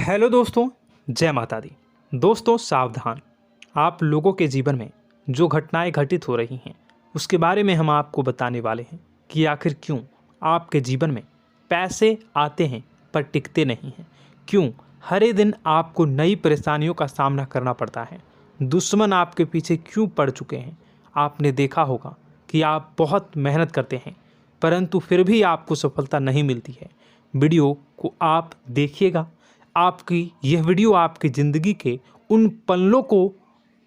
Hello दोस्तों, जय माता दी। दोस्तों सावधान, आप लोगों के जीवन में जो घटनाएं घटित हो रही हैं उसके बारे में हम आपको बताने वाले हैं कि आखिर क्यों आपके जीवन में पैसे आते हैं पर टिकते नहीं हैं। क्यों हर एक दिन आपको नई परेशानियों का सामना करना पड़ता है। दुश्मन आपके पीछे क्यों पड़ चुके हैं। आपने देखा होगा कि आप बहुत मेहनत करते हैं परंतु फिर भी आपको सफलता नहीं मिलती है। वीडियो को आप देखिएगा, आपकी यह वीडियो आपकी ज़िंदगी के उन पन्नों को,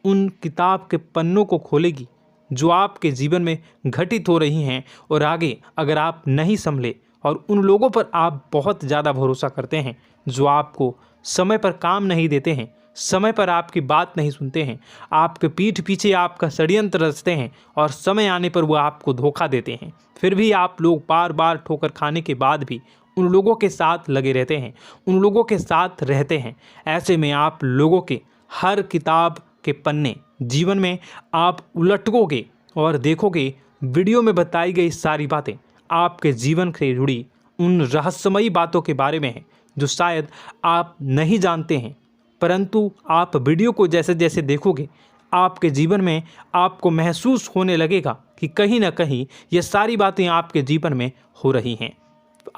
उन किताब के पन्नों को खोलेगी जो आपके जीवन में घटित हो रही हैं। और आगे अगर आप नहीं संभले और उन लोगों पर आप बहुत ज़्यादा भरोसा करते हैं जो आपको समय पर काम नहीं देते हैं, समय पर आपकी बात नहीं सुनते हैं, आपके पीठ पीछे आपका षड्यंत्र रचते हैं और समय आने पर वो आपको धोखा देते हैं, फिर भी आप लोग बार बार ठोकर खाने के बाद भी उन लोगों के साथ लगे रहते हैं, उन लोगों के साथ रहते हैं। ऐसे में आप लोगों के हर किताब के पन्ने जीवन में आप उलटोगे और देखोगे वीडियो में बताई गई सारी बातें आपके जीवन से जुड़ी उन रहस्यमयी बातों के बारे में हैं जो शायद आप नहीं जानते हैं। परंतु आप वीडियो को जैसे जैसे देखोगे आपके जीवन में आपको महसूस होने लगेगा कि कहीं ना कहीं ये सारी बातें आपके जीवन में हो रही हैं।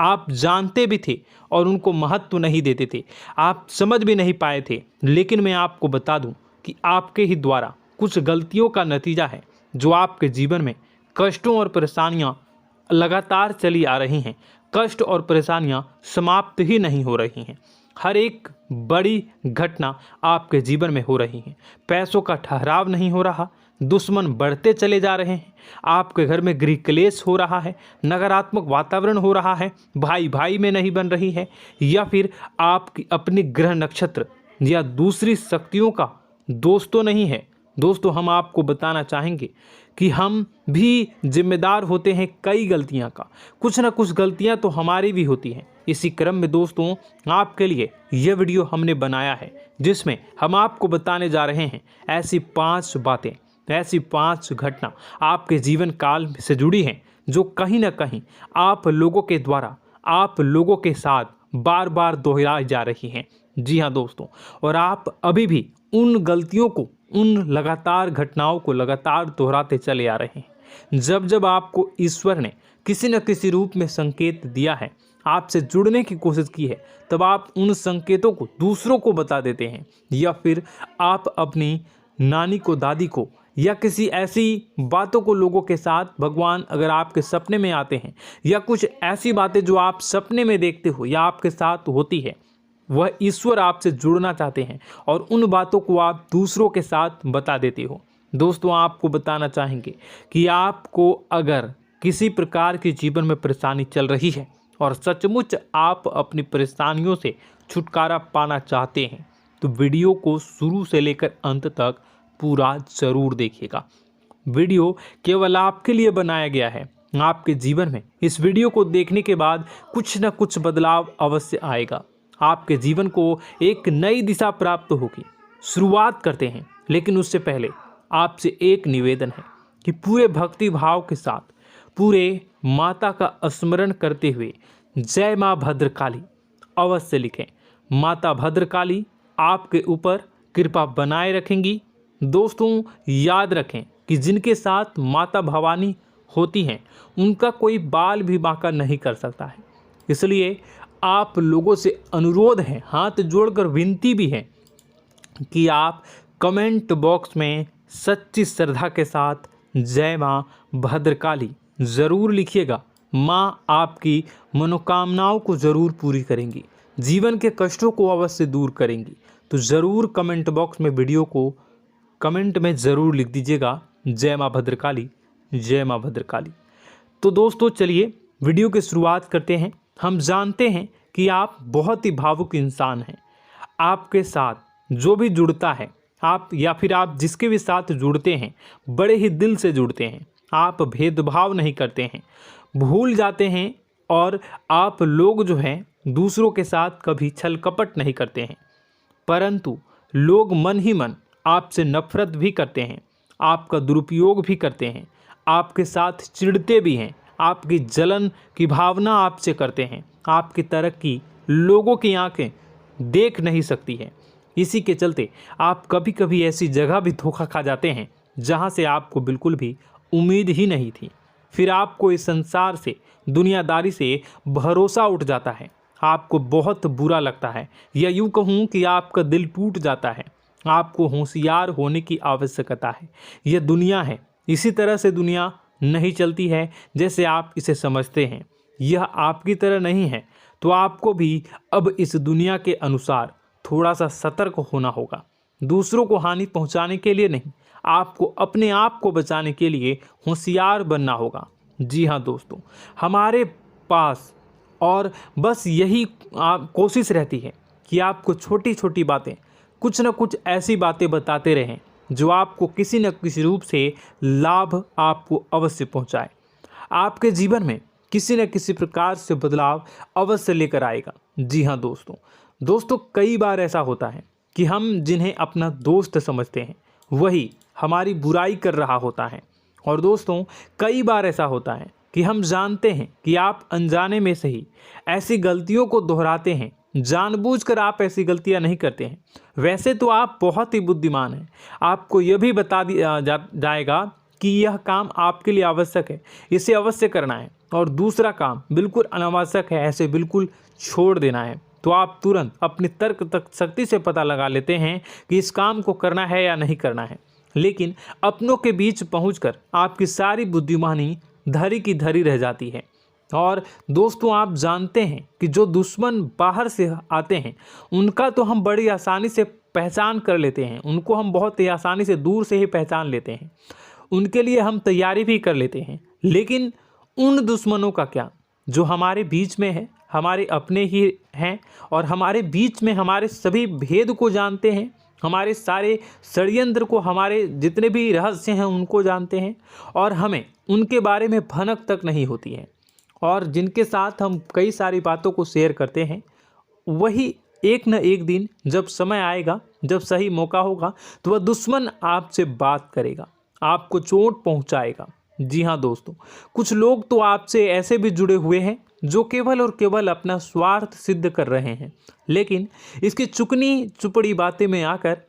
आप जानते भी थे और उनको महत्व नहीं देते थे, आप समझ भी नहीं पाए थे। लेकिन मैं आपको बता दूं कि आपके ही द्वारा कुछ गलतियों का नतीजा है जो आपके जीवन में कष्टों और परेशानियां लगातार चली आ रही हैं। कष्ट और परेशानियां समाप्त ही नहीं हो रही हैं। हर एक बड़ी घटना आपके जीवन में हो रही है। पैसों का ठहराव नहीं हो रहा, दुश्मन बढ़ते चले जा रहे हैं, आपके घर में गृह क्लेश हो रहा है, नकारात्मक वातावरण हो रहा है, भाई भाई में नहीं बन रही है, या फिर आपकी अपनी ग्रह नक्षत्र या दूसरी शक्तियों का दोस्तों नहीं है। दोस्तों हम आपको बताना चाहेंगे कि हम भी जिम्मेदार होते हैं कई गलतियां का, कुछ ना कुछ गलतियां तो हमारी भी होती हैं। इसी क्रम में दोस्तों आपके लिए यह वीडियो हमने बनाया है जिसमें हम आपको बताने जा रहे हैं ऐसी 5 बातें, ऐसी 5 घटना आपके जीवन काल से जुड़ी हैं जो कहीं ना कहीं आप लोगों के द्वारा आप लोगों के साथ बार बार दोहराई जा रही हैं। जी हाँ दोस्तों, और आप अभी भी उन गलतियों को, उन लगातार घटनाओं को लगातार दोहराते चले आ रहे हैं। जब जब आपको ईश्वर ने किसी न किसी रूप में संकेत दिया है, आपसे जुड़ने की कोशिश की है, तब आप उन संकेतों को दूसरों को बता देते हैं, या फिर आप अपनी नानी को, दादी को, या किसी ऐसी बातों को लोगों के साथ, भगवान अगर आपके सपने में आते हैं या कुछ ऐसी बातें जो आप सपने में देखते हो या आपके साथ होती है, वह ईश्वर आपसे जुड़ना चाहते हैं और उन बातों को आप दूसरों के साथ बता देते हो। दोस्तों आपको बताना चाहेंगे कि आपको अगर किसी प्रकार की जीवन में परेशानी चल रही है और सचमुच आप अपनी परेशानियों से छुटकारा पाना चाहते हैं तो वीडियो को शुरू से लेकर अंत तक पूरा जरूर देखिएगा। वीडियो केवल आपके लिए बनाया गया है। आपके जीवन में इस वीडियो को देखने के बाद कुछ न कुछ बदलाव अवश्य आएगा। आपके जीवन को एक नई दिशा प्राप्त होगी। शुरुआत करते हैं, लेकिन उससे पहले आपसे एक निवेदन है कि पूरे भक्ति भाव के साथ पूरे माता का स्मरण करते हुए जय माँ भद्रकाली अवश्य लिखें। माता भद्रकाली आपके ऊपर कृपा बनाए रखेंगी। दोस्तों याद रखें कि जिनके साथ माता भवानी होती हैं उनका कोई बाल भी बांका नहीं कर सकता है। इसलिए आप लोगों से अनुरोध है, हाथ जोड़कर विनती भी है कि आप कमेंट बॉक्स में सच्ची श्रद्धा के साथ जय माँ भद्रकाली ज़रूर लिखिएगा। माँ आपकी मनोकामनाओं को ज़रूर पूरी करेंगी, जीवन के कष्टों को अवश्य दूर करेंगी। तो ज़रूर कमेंट बॉक्स में वीडियो को कमेंट में ज़रूर लिख दीजिएगा जय माँ भद्रकाली, जय माँ भद्रकाली। तो दोस्तों चलिए वीडियो की शुरुआत करते हैं। हम जानते हैं कि आप बहुत ही भावुक इंसान हैं। आपके साथ जो भी जुड़ता है, आप या फिर आप जिसके भी साथ जुड़ते हैं बड़े ही दिल से जुड़ते हैं। आप भेदभाव नहीं करते हैं, भूल जाते हैं, और आप लोग जो हैं दूसरों के साथ कभी छल कपट नहीं करते हैं। परंतु लोग मन ही मन आपसे नफरत भी करते हैं, आपका दुरुपयोग भी करते हैं, आपके साथ चिढ़ते भी हैं, आपकी जलन की भावना आपसे करते हैं। आपकी तरक्की लोगों की आंखें देख नहीं सकती है। इसी के चलते आप कभी कभी ऐसी जगह भी धोखा खा जाते हैं जहां से आपको बिल्कुल भी उम्मीद ही नहीं थी। फिर आपको इस संसार से, दुनियादारी से भरोसा उठ जाता है। आपको बहुत बुरा लगता है, या यूं कहूं कि आपका दिल टूट जाता है। आपको होशियार होने की आवश्यकता है। यह दुनिया है, इसी तरह से दुनिया नहीं चलती है जैसे आप इसे समझते हैं। यह आपकी तरह नहीं है, तो आपको भी अब इस दुनिया के अनुसार थोड़ा सा सतर्क होना होगा। दूसरों को हानि पहुंचाने के लिए नहीं, आपको अपने आप को बचाने के लिए होशियार बनना होगा। जी हाँ दोस्तों, हमारे पास और बस यही कोशिश रहती है कि आपको छोटी छोटी बातें, कुछ न कुछ ऐसी बातें बताते रहें जो आपको किसी न किसी रूप से लाभ आपको अवश्य पहुंचाए, आपके जीवन में किसी न किसी प्रकार से बदलाव अवश्य लेकर आएगा। जी हाँ दोस्तों, कई बार ऐसा होता है कि हम जिन्हें अपना दोस्त समझते हैं वही हमारी बुराई कर रहा होता है। और दोस्तों, कई बार ऐसा होता है कि हम जानते हैं कि आप अनजाने में सही ऐसी गलतियों को दोहराते हैं। जानबूझकर आप ऐसी गलतियां नहीं करते हैं। वैसे तो आप बहुत ही बुद्धिमान हैं। आपको यह भी बता दिया जाएगा कि यह काम आपके लिए आवश्यक है, इसे अवश्य करना है, और दूसरा काम बिल्कुल अनावश्यक है, ऐसे बिल्कुल छोड़ देना है। तो आप तुरंत अपनी तर्क तक शक्ति से पता लगा लेते हैं कि इस काम को करना है या नहीं करना है। लेकिन अपनों के बीच पहुंचकर आपकी सारी बुद्धिमानी धरी की धरी रह जाती है। और दोस्तों, आप जानते हैं कि जो दुश्मन बाहर से आते हैं उनका तो हम बड़ी आसानी से पहचान कर लेते हैं, उनको हम बहुत ही आसानी से दूर से ही पहचान लेते हैं, उनके लिए हम तैयारी भी कर लेते हैं। लेकिन उन दुश्मनों का क्या जो हमारे बीच में है, हमारे अपने ही हैं, और हमारे बीच में हमारे सभी भेद को जानते हैं, हमारे सारे षड्यंत्र को, हमारे जितने भी रहस्य हैं उनको जानते हैं, और हमें उनके बारे में भनक तक नहीं होती है, और जिनके साथ हम कई सारी बातों को शेयर करते हैं, वही एक न एक दिन जब समय आएगा, जब सही मौका होगा, तो वह दुश्मन आपसे बात करेगा, आपको चोट पहुंचाएगा। जी हाँ दोस्तों, कुछ लोग तो आपसे ऐसे भी जुड़े हुए हैं जो केवल और केवल अपना स्वार्थ सिद्ध कर रहे हैं। लेकिन इसकी चुकनी चुपड़ी बातें में आकर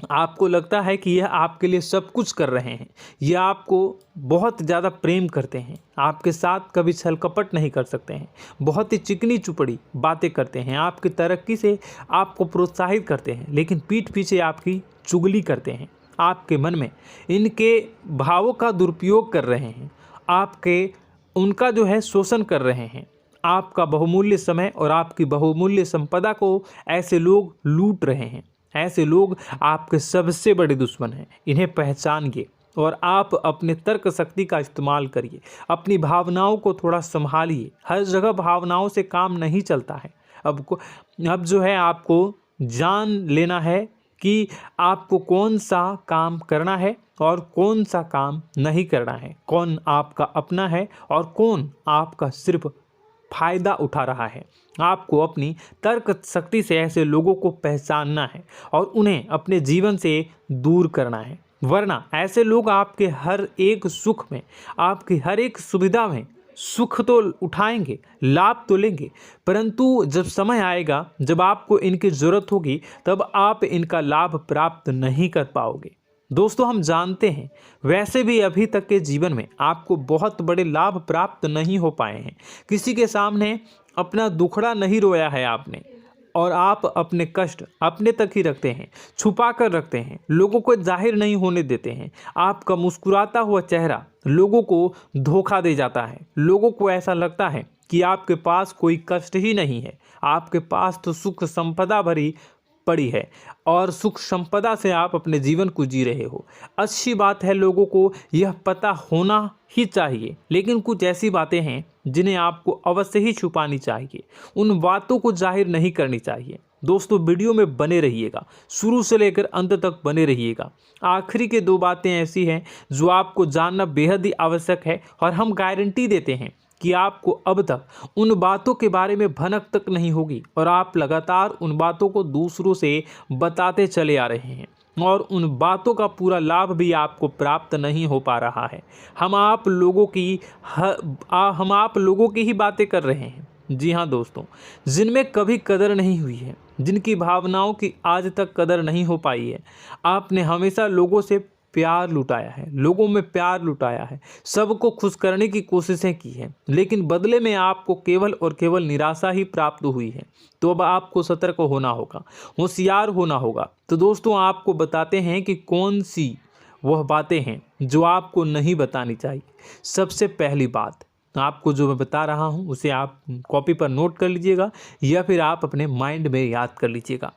आपको लगता है कि यह आपके लिए सब कुछ कर रहे हैं, यह आपको बहुत ज़्यादा प्रेम करते हैं, आपके साथ कभी छल कपट नहीं कर सकते हैं, बहुत ही चिकनी चुपड़ी बातें करते हैं, आपकी तरक्की से आपको प्रोत्साहित करते हैं, लेकिन पीठ पीछे आपकी चुगली करते हैं, आपके मन में इनके भावों का दुरुपयोग कर रहे हैं, उनका जो है शोषण कर रहे हैं। आपका बहुमूल्य समय और आपकी बहुमूल्य संपदा को ऐसे लोग लूट रहे हैं। ऐसे लोग आपके सबसे बड़े दुश्मन हैं। इन्हें पहचानिए और आप अपने तर्क शक्ति का इस्तेमाल करिए। अपनी भावनाओं को थोड़ा संभालिए। हर जगह भावनाओं से काम नहीं चलता है। अब जो है आपको जान लेना है कि आपको कौन सा काम करना है और कौन सा काम नहीं करना है, कौन आपका अपना है और कौन आपका सिर्फ फायदा उठा रहा है। आपको अपनी तर्क शक्ति से ऐसे लोगों को पहचानना है और उन्हें अपने जीवन से दूर करना है, वरना ऐसे लोग आपके हर एक सुख में, आपकी हर एक सुविधा में सुख तो उठाएंगे, लाभ तो लेंगे, परंतु जब समय आएगा, जब आपको इनकी ज़रूरत होगी, तब आप इनका लाभ प्राप्त नहीं कर पाओगे। दोस्तों, हम जानते हैं वैसे भी अभी तक के जीवन में आपको बहुत बड़े लाभ प्राप्त नहीं हो पाए हैं। किसी के सामने अपना दुखड़ा नहीं रोया है आपने, और आप अपने कष्ट अपने तक ही रखते हैं, छुपा कर रखते हैं, लोगों को जाहिर नहीं होने देते हैं। आपका मुस्कुराता हुआ चेहरा लोगों को धोखा दे जाता है। लोगों को ऐसा लगता है कि आपके पास कोई कष्ट ही नहीं है, आपके पास तो सुख संपदा भरी पड़ी है और सुख संपदा से आप अपने जीवन को जी रहे हो। अच्छी बात है, लोगों को यह पता होना ही चाहिए, लेकिन कुछ ऐसी बातें हैं जिन्हें आपको अवश्य ही छुपानी चाहिए। उन बातों को जाहिर नहीं करनी चाहिए। दोस्तों, वीडियो में बने रहिएगा, शुरू से लेकर अंत तक बने रहिएगा। आखिरी के 2 बातें ऐसी हैं जो आपको जानना बेहद ही आवश्यक है, और हम गारंटी देते हैं कि आपको अब तक उन बातों के बारे में भनक तक नहीं होगी, और आप लगातार उन बातों को दूसरों से बताते चले आ रहे हैं, और उन बातों का पूरा लाभ भी आपको प्राप्त नहीं हो पा रहा है। हम आप लोगों की ही बातें कर रहे हैं, जी हाँ दोस्तों, जिनमें कभी कदर नहीं हुई है, जिनकी भावनाओं की आज तक कदर नहीं हो पाई है। आपने हमेशा लोगों से प्यार लुटाया है, लोगों में प्यार लुटाया है, सबको खुश करने की कोशिशें की है, लेकिन बदले में आपको केवल और केवल निराशा ही प्राप्त हुई है। तो अब आपको सतर्क होना होगा, होशियार होना होगा। तो दोस्तों आपको बताते हैं कि कौन सी वह बातें हैं जो आपको नहीं बतानी चाहिए। सबसे पहली बात आपको जो मैं बता रहा हूं उसे आप कॉपी पर नोट कर लीजिएगा या फिर आप अपने माइंड में याद कर लीजिएगा।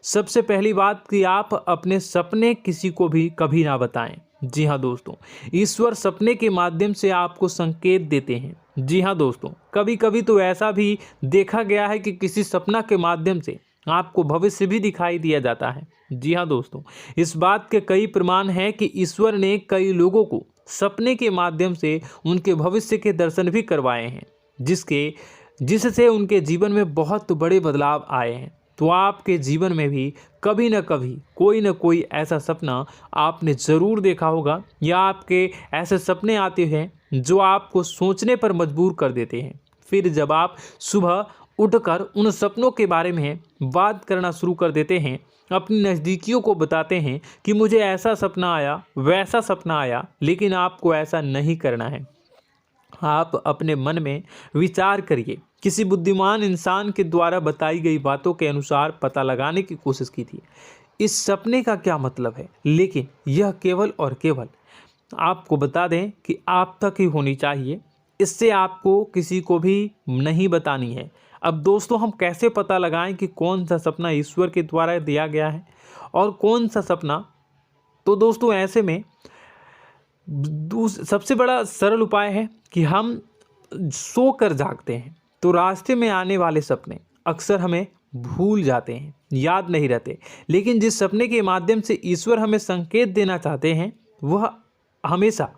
सबसे पहली बात कि आप अपने सपने किसी को भी कभी ना बताएं। जी हाँ दोस्तों, ईश्वर सपने के माध्यम से आपको संकेत देते हैं। जी हाँ दोस्तों, कभी कभी तो ऐसा भी देखा गया है कि किसी सपना के माध्यम से आपको भविष्य भी दिखाई दिया जाता है। जी हाँ दोस्तों, इस बात के कई प्रमाण हैं कि ईश्वर ने कई लोगों को सपने के माध्यम से उनके भविष्य के दर्शन भी करवाए हैं, जिससे उनके जीवन में बहुत बड़े बदलाव आए हैं। तो आपके जीवन में भी कभी न कभी कोई न कोई ऐसा सपना आपने ज़रूर देखा होगा, या आपके ऐसे सपने आते हैं जो आपको सोचने पर मजबूर कर देते हैं। फिर जब आप सुबह उठकर उन सपनों के बारे में बात करना शुरू कर देते हैं, अपनी नज़दीकियों को बताते हैं कि मुझे ऐसा सपना आया, वैसा सपना आया, लेकिन आपको ऐसा नहीं करना है। आप अपने मन में विचार करिए। किसी बुद्धिमान इंसान के द्वारा बताई गई बातों के अनुसार पता लगाने की कोशिश की थी इस सपने का क्या मतलब है, लेकिन यह केवल और केवल आपको बता दें कि आप तक ही होनी चाहिए। इससे आपको किसी को भी नहीं बतानी है। अब दोस्तों हम कैसे पता लगाएं कि कौन सा सपना ईश्वर के द्वारा दिया गया है और कौन सा सपना? तो दोस्तों ऐसे में सबसे बड़ा सरल उपाय है कि हम सोकर जागते हैं तो रास्ते में आने वाले सपने अक्सर हमें भूल जाते हैं, याद नहीं रहते। लेकिन जिस सपने के माध्यम से ईश्वर हमें संकेत देना चाहते हैं वह हमेशा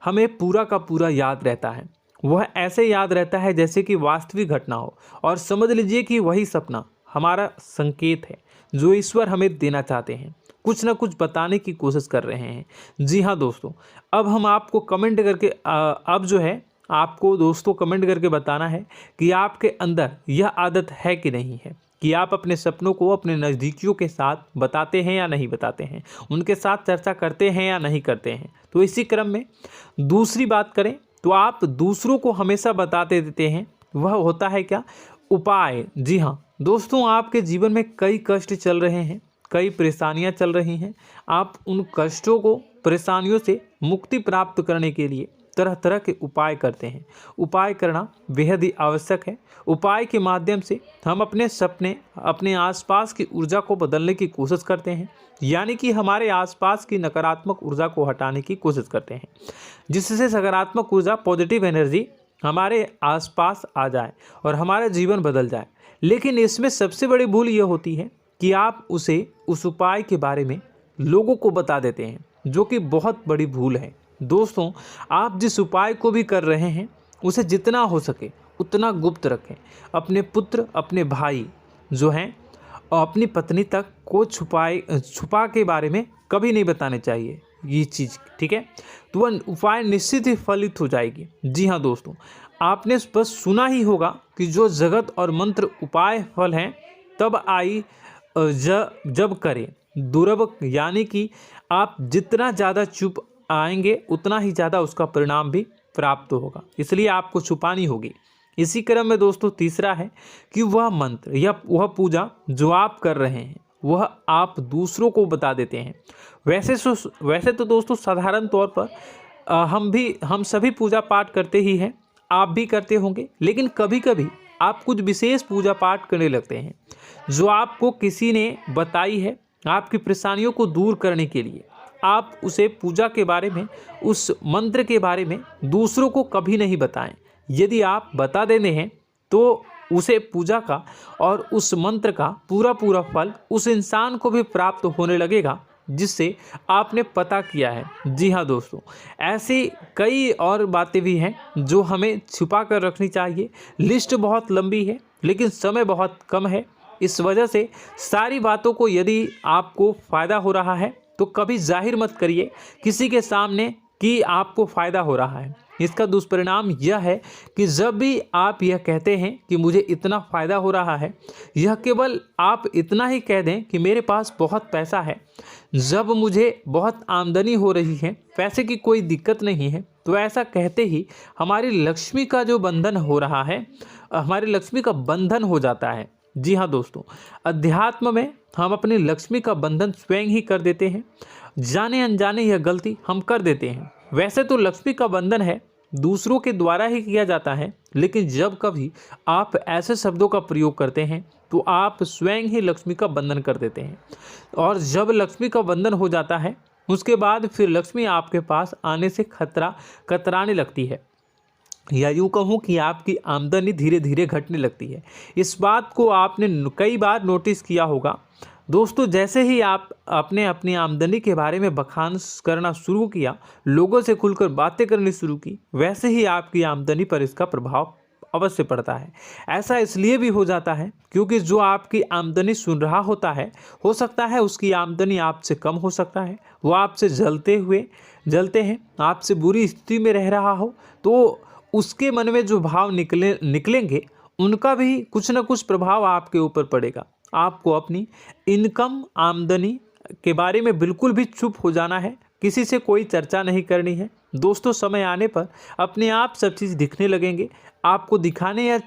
हमें पूरा का पूरा याद रहता है। वह ऐसे याद रहता है जैसे कि वास्तविक घटना हो, और समझ लीजिए कि वही सपना हमारा संकेत है जो ईश्वर हमें देना चाहते हैं, कुछ ना कुछ बताने की कोशिश कर रहे हैं। जी हाँ दोस्तों, अब हम आपको कमेंट करके अब जो है आपको दोस्तों कमेंट करके बताना है कि आपके अंदर यह आदत है कि नहीं है कि आप अपने सपनों को अपने नज़दीकियों के साथ बताते हैं या नहीं बताते हैं, उनके साथ चर्चा करते हैं या नहीं करते हैं। तो इसी क्रम में दूसरी बात करें तो आप दूसरों को हमेशा बताते देते हैं, वह होता है क्या? उपाय। जी हाँ दोस्तों, आपके जीवन में कई कष्ट चल रहे हैं, कई परेशानियां चल रही हैं। आप उन कष्टों को, परेशानियों से मुक्ति प्राप्त करने के लिए तरह तरह के उपाय करते हैं। उपाय करना बेहद ही आवश्यक है। उपाय के माध्यम से हम अपने सपने, अपने आसपास की ऊर्जा को बदलने की कोशिश करते हैं, यानी कि हमारे आसपास की नकारात्मक ऊर्जा को हटाने की कोशिश करते हैं, जिससे सकारात्मक ऊर्जा, पॉजिटिव एनर्जी हमारे आसपास आ जाए और हमारा जीवन बदल जाए। लेकिन इसमें सबसे बड़ी भूल यह होती है कि आप उस उपाय के बारे में लोगों को बता देते हैं, जो कि बहुत बड़ी भूल है। दोस्तों आप जिस उपाय को भी कर रहे हैं उसे जितना हो सके उतना गुप्त रखें। अपने पुत्र, अपने भाई जो हैं और अपनी पत्नी तक को छुपा के बारे में कभी नहीं बताने चाहिए ये चीज़, ठीक है? तो वह उपाय निश्चित ही फलित हो जाएगी। जी हाँ दोस्तों, आपने बस सुना ही होगा कि जो जगत और मंत्र उपाय फल हैं तब आई जब करें दुर्लभ, यानी कि आप जितना ज़्यादा चुप आएंगे उतना ही ज़्यादा उसका परिणाम भी प्राप्त होगा, इसलिए आपको छुपानी होगी। इसी क्रम में दोस्तों तीसरा है कि वह मंत्र या वह पूजा जो आप कर रहे हैं वह आप दूसरों को बता देते हैं। वैसे तो दोस्तों साधारण तौर पर हम सभी पूजा पाठ करते ही हैं, आप भी करते होंगे, लेकिन कभी कभी आप कुछ विशेष पूजा पाठ करने लगते हैं जो आपको किसी ने बताई है आपकी परेशानियों को दूर करने के लिए। आप उसे पूजा के बारे में, उस मंत्र के बारे में दूसरों को कभी नहीं बताएं। यदि आप बता देते हैं तो उसे पूजा का और उस मंत्र का पूरा फल उस इंसान को भी प्राप्त होने लगेगा जिससे आपने पता किया है। जी हाँ दोस्तों, ऐसी कई और बातें भी हैं जो हमें छुपा कर रखनी चाहिए। लिस्ट बहुत लंबी है लेकिन समय बहुत कम है, इस वजह से सारी बातों को यदि आपको फ़ायदा हो रहा है तो कभी जाहिर मत करिए किसी के सामने कि आपको फ़ायदा हो रहा है। इसका दुष्परिणाम यह है कि जब भी आप यह कहते हैं कि मुझे इतना फ़ायदा हो रहा है, यह केवल आप इतना ही कह दें कि मेरे पास बहुत पैसा है, जब मुझे बहुत आमदनी हो रही है, पैसे की कोई दिक्कत नहीं है, तो ऐसा कहते ही हमारी लक्ष्मी का जो बंधन हो रहा है, हमारी लक्ष्मी का बंधन हो जाता है। जी हाँ दोस्तों, अध्यात्म में हम अपनी लक्ष्मी का बंधन स्वयं ही कर देते हैं। जाने अनजाने यह गलती हम कर देते हैं। वैसे तो लक्ष्मी का बंधन है दूसरों के द्वारा ही किया जाता है, लेकिन जब कभी आप ऐसे शब्दों का प्रयोग करते हैं तो आप स्वयं ही लक्ष्मी का बंधन कर देते हैं। और जब लक्ष्मी का बंधन हो जाता है उसके बाद फिर लक्ष्मी आपके पास आने से कतराने लगती है, या यूँ कहूँ कि आपकी आमदनी धीरे धीरे घटने लगती है। इस बात को आपने कई बार नोटिस किया होगा दोस्तों। जैसे ही आप अपने अपनी आमदनी के बारे में बखान करना शुरू किया, लोगों से खुलकर बातें करनी शुरू की, वैसे ही आपकी आमदनी पर इसका प्रभाव अवश्य पड़ता है। ऐसा इसलिए भी हो जाता है क्योंकि जो आपकी आमदनी सुन रहा होता है, हो सकता है उसकी आमदनी आपसे कम हो सकता है, वो आपसे जलते हैं, आपसे बुरी स्थिति में रह रहा हो, तो उसके मन में जो भाव निकलेंगे उनका भी कुछ न कुछ प्रभाव आपके ऊपर पड़ेगा। आपको अपनी इनकम आमदनी के बारे में बिल्कुल भी चुप हो जाना है, किसी से कोई चर्चा नहीं करनी है दोस्तों। समय आने पर अपने आप सब चीज़ दिखने लगेंगे। आपको दिखाने या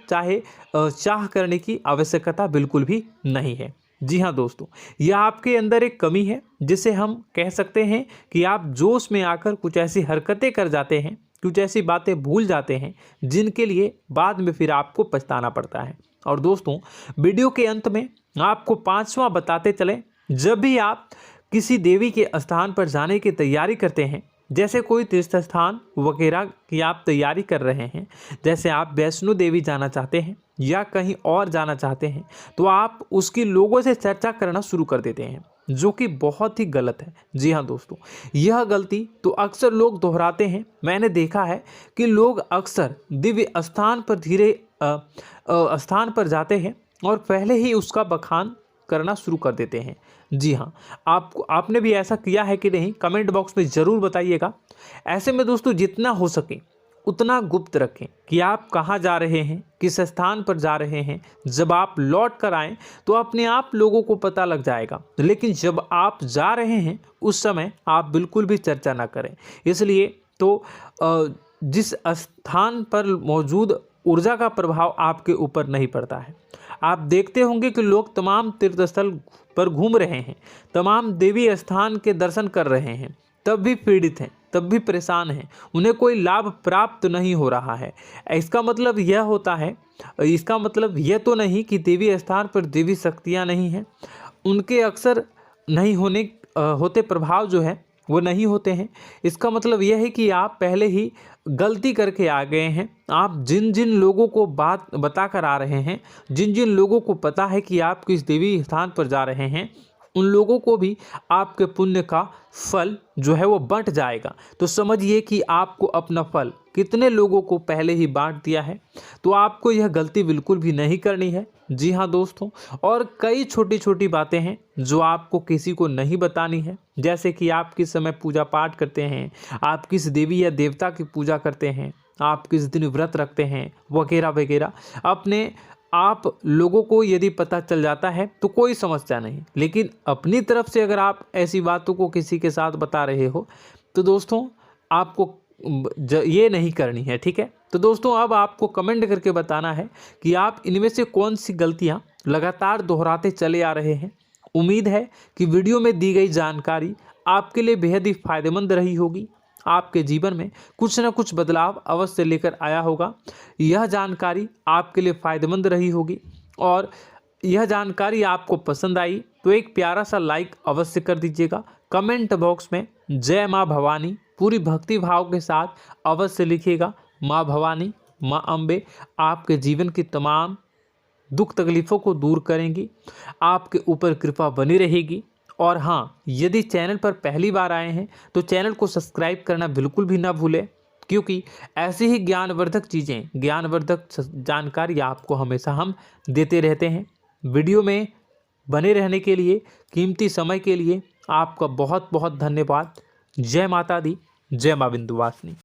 चाह करने की आवश्यकता बिल्कुल भी नहीं है। जी हाँ दोस्तों, यह आपके अंदर एक कमी है जिसे हम कह सकते हैं कि आप जोश में आकर कुछ ऐसी हरकतें कर जाते हैं, कुछ ऐसी बातें भूल जाते हैं जिनके लिए बाद में फिर आपको पछताना पड़ता है। और दोस्तों, वीडियो के अंत में आपको 5वां बताते चलें, जब भी आप किसी देवी के स्थान पर जाने की तैयारी करते हैं, जैसे कोई तीर्थ स्थान वगैरह की आप तैयारी कर रहे हैं, जैसे आप वैष्णो देवी जाना चाहते हैं या कहीं और जाना चाहते हैं, तो आप उसकी लोगों से चर्चा करना शुरू कर देते हैं, जो कि बहुत ही गलत है। जी हाँ दोस्तों, यह गलती तो अक्सर लोग दोहराते हैं। मैंने देखा है कि लोग अक्सर दिव्य स्थान पर जाते हैं और पहले ही उसका बखान करना शुरू कर देते हैं। जी हाँ, आपने भी ऐसा किया है कि नहीं, कमेंट बॉक्स में ज़रूर बताइएगा। ऐसे में दोस्तों, जितना हो सके उतना गुप्त रखें कि आप कहाँ जा रहे हैं, किस स्थान पर जा रहे हैं। जब आप लौट कर आएँ तो अपने आप लोगों को पता लग जाएगा, लेकिन जब आप जा रहे हैं उस समय आप बिल्कुल भी चर्चा ना करें। इसलिए तो जिस स्थान पर मौजूद ऊर्जा का प्रभाव आपके ऊपर नहीं पड़ता है। आप देखते होंगे कि लोग तमाम तीर्थस्थल पर घूम रहे हैं, तमाम देवी स्थान के दर्शन कर रहे हैं, तब भी पीड़ित हैं, तब भी परेशान हैं, उन्हें कोई लाभ प्राप्त नहीं हो रहा है। इसका मतलब यह तो नहीं कि देवी स्थान पर देवी शक्तियाँ नहीं हैं, उनके अक्सर नहीं होते प्रभाव जो है वो नहीं होते हैं। इसका मतलब यह है कि आप पहले ही गलती करके आ गए हैं। आप जिन जिन लोगों को बात बता कर आ रहे हैं, जिन जिन लोगों को पता है कि आप किस देवी स्थान पर जा रहे हैं, उन लोगों को भी आपके पुण्य का फल जो है वो बंट जाएगा। तो समझिए कि आपको अपना फल कितने लोगों को पहले ही बांट दिया है। तो आपको यह गलती बिल्कुल भी नहीं करनी है। जी हाँ दोस्तों, और कई छोटी छोटी बातें हैं जो आपको किसी को नहीं बतानी है, जैसे कि आप किस समय पूजा पाठ करते हैं, आप किस देवी या देवता की पूजा करते हैं, आप किस दिन व्रत रखते हैं, वगैरह वगैरह। अपने आप लोगों को यदि पता चल जाता है तो कोई समस्या नहीं, लेकिन अपनी तरफ से अगर आप ऐसी बातों को किसी के साथ बता रहे हो तो दोस्तों आपको ये नहीं करनी है, ठीक है। तो दोस्तों, अब आपको कमेंट करके बताना है कि आप इनमें से कौन सी गलतियां लगातार दोहराते चले आ रहे हैं। उम्मीद है कि वीडियो में दी गई जानकारी आपके लिए बेहद ही फायदेमंद रही होगी, आपके जीवन में कुछ न कुछ बदलाव अवश्य लेकर आया होगा। यह जानकारी आपके लिए फ़ायदेमंद रही होगी और यह जानकारी आपको पसंद आई तो एक प्यारा सा लाइक अवश्य कर दीजिएगा। कमेंट बॉक्स में जय माँ भवानी पूरी भक्ति भाव के साथ अवश्य लिखिएगा। माँ भवानी, माँ अम्बे आपके जीवन की तमाम दुख तकलीफ़ों को दूर करेंगी, आपके ऊपर कृपा बनी रहेगी। और हाँ, यदि चैनल पर पहली बार आए हैं तो चैनल को सब्सक्राइब करना बिल्कुल भी ना भूलें, क्योंकि ऐसी ही ज्ञानवर्धक चीज़ें, ज्ञानवर्धक जानकारी आपको हमेशा हम देते रहते हैं। वीडियो में बने रहने के लिए, कीमती समय के लिए आपका बहुत बहुत धन्यवाद। जय माता दी, जय माँ विंध्यवासिनी।